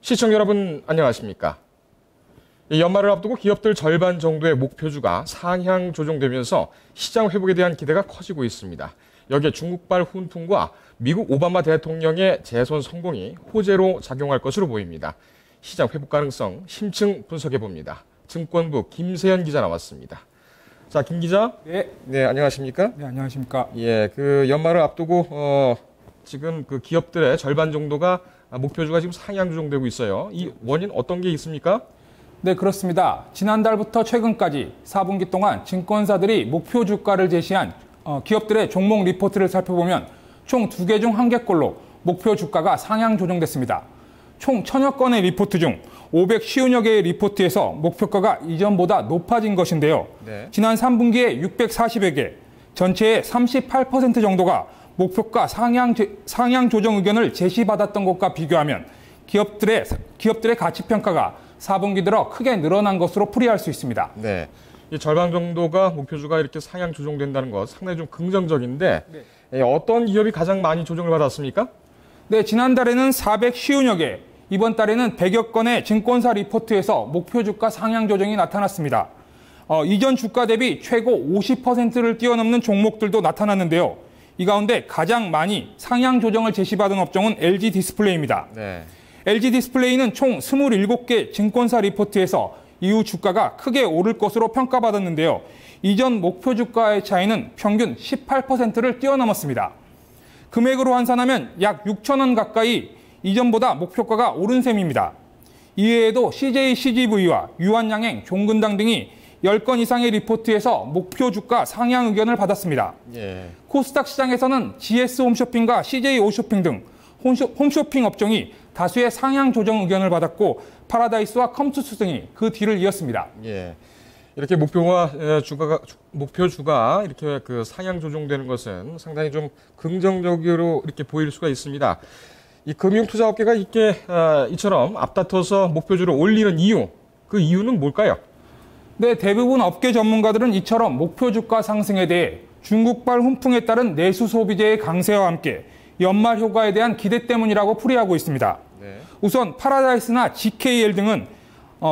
시청자 여러분 안녕하십니까? 연말을 앞두고 기업들 절반 정도의 목표주가 상향 조정되면서 시장 회복에 대한 기대가 커지고 있습니다. 여기에 중국발 훈풍과 미국 오바마 대통령의 재선 성공이 호재로 작용할 것으로 보입니다. 시장 회복 가능성 심층 분석해 봅니다. 증권부 김세현 기자 나왔습니다. 자, 김 기자. 네, 안녕하십니까? 네, 안녕하십니까? 예, 연말을 앞두고 지금 기업들의 절반 정도가 목표주가 지금 상향 조정되고 있어요. 이 원인 어떤 게 있습니까? 네, 그렇습니다. 지난달부터 최근까지 4분기 동안 증권사들이 목표 주가를 제시한 기업들의 종목 리포트를 살펴보면 총 2개 중 1개꼴로 목표 주가가 상향 조정됐습니다. 총 1000여 건의 리포트 중 550여 개의 리포트에서 목표가가 이전보다 높아진 것인데요. 네. 지난 3분기에 640여 개, 전체의 38% 정도가 목표가 상향 조정 의견을 제시받았던 것과 비교하면 기업들의 가치평가가 4분기 들어 크게 늘어난 것으로 풀이할 수 있습니다. 네, 이 절반 정도가 목표주가 이렇게 상향 조정된다는 것 상당히 좀 긍정적인데 네. 어떤 기업이 가장 많이 조정을 받았습니까? 네, 지난달에는 450여 개, 이번 달에는 100여 건의 증권사 리포트에서 목표 주가 상향 조정이 나타났습니다. 이전 주가 대비 최고 50%를 뛰어넘는 종목들도 나타났는데요. 이 가운데 가장 많이 상향 조정을 제시받은 업종은 LG 디스플레이입니다. 네. LG 디스플레이는 총 27개 증권사 리포트에서 이후 주가가 크게 오를 것으로 평가받았는데요. 이전 목표 주가의 차이는 평균 18%를 뛰어넘었습니다. 금액으로 환산하면 약 6천 원 가까이 이전보다 목표가가 오른 셈입니다. 이외에도 CJ CGV와 유한양행, 종근당 등이 10건 이상의 리포트에서 목표 주가 상향 의견을 받았습니다. 예. 코스닥 시장에서는 GS 홈쇼핑과 CJ 오쇼핑 등 홈쇼핑 업종이 다수의 상향 조정 의견을 받았고 파라다이스와 컴투스 등이 그 뒤를 이었습니다. 예. 이렇게 목표 주가 이렇게 상향 조정되는 것은 상당히 좀 긍정적으로 이렇게 보일 수가 있습니다. 이 금융투자업계가 이처럼 앞다퉈서 목표주를 올리는 이유, 그 이유는 뭘까요? 네, 대부분 업계 전문가들은 이처럼 목표 주가 상승에 대해 중국발 훈풍에 따른 내수 소비재의 강세와 함께 연말 효과에 대한 기대 때문이라고 풀이하고 있습니다. 네. 우선 파라다이스나 GKL 등은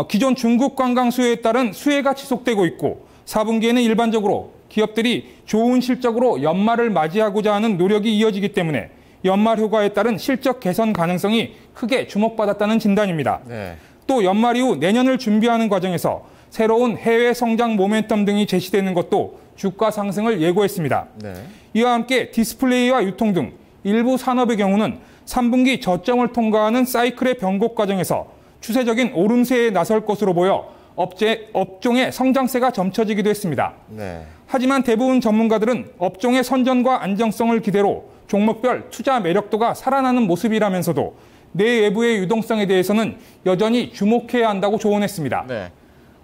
기존 중국 관광 수요에 따른 수혜가 지속되고 있고 4분기에는 일반적으로 기업들이 좋은 실적으로 연말을 맞이하고자 하는 노력이 이어지기 때문에 연말 효과에 따른 실적 개선 가능성이 크게 주목받았다는 진단입니다. 네. 또 연말 이후 내년을 준비하는 과정에서 새로운 해외 성장 모멘텀 등이 제시되는 것도 주가 상승을 예고했습니다. 네. 이와 함께 디스플레이와 유통 등 일부 산업의 경우는 3분기 저점을 통과하는 사이클의 변곡 과정에서 추세적인 오름세에 나설 것으로 보여 업종의 성장세가 점쳐지기도 했습니다. 네. 하지만 대부분 전문가들은 업종의 선전과 안정성을 기대로 종목별 투자 매력도가 살아나는 모습이라면서도 내외부의 유동성에 대해서는 여전히 주목해야 한다고 조언했습니다. 네.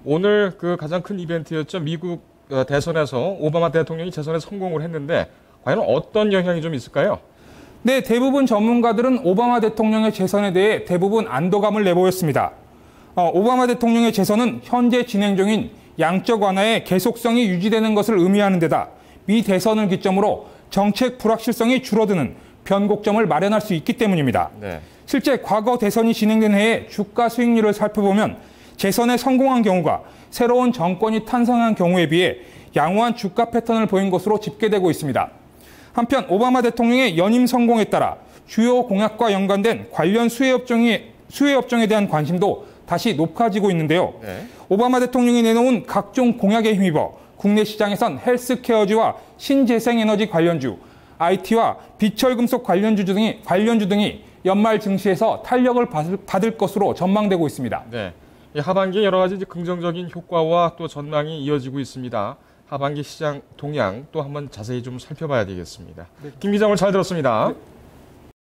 오늘 가장 큰 이벤트였죠. 미국 대선에서 오바마 대통령이 재선에 성공을 했는데 과연 어떤 영향이 좀 있을까요? 네, 대부분 전문가들은 오바마 대통령의 재선에 대해 대부분 안도감을 내보였습니다. 오바마 대통령의 재선은 현재 진행 중인 양적 완화의 계속성이 유지되는 것을 의미하는 데다 미 대선을 기점으로 정책 불확실성이 줄어드는 변곡점을 마련할 수 있기 때문입니다. 네. 실제 과거 대선이 진행된 해의 주가 수익률을 살펴보면 재선에 성공한 경우가 새로운 정권이 탄생한 경우에 비해 양호한 주가 패턴을 보인 것으로 집계되고 있습니다. 한편 오바마 대통령의 연임 성공에 따라 주요 공약과 연관된 관련 수혜 업종에 대한 관심도 다시 높아지고 있는데요. 네. 오바마 대통령이 내놓은 각종 공약에 힘입어 국내 시장에선 헬스케어주와 신재생에너지 관련주, IT와 비철금속 관련주 등이 연말 증시에서 탄력을 받을 것으로 전망되고 있습니다. 네. 하반기에 여러 가지 긍정적인 효과와 또 전망이 이어지고 있습니다. 하반기 시장 동향 또 한번 자세히 좀 살펴봐야 되겠습니다. 네. 김 기자 오늘 잘 들었습니다. 네.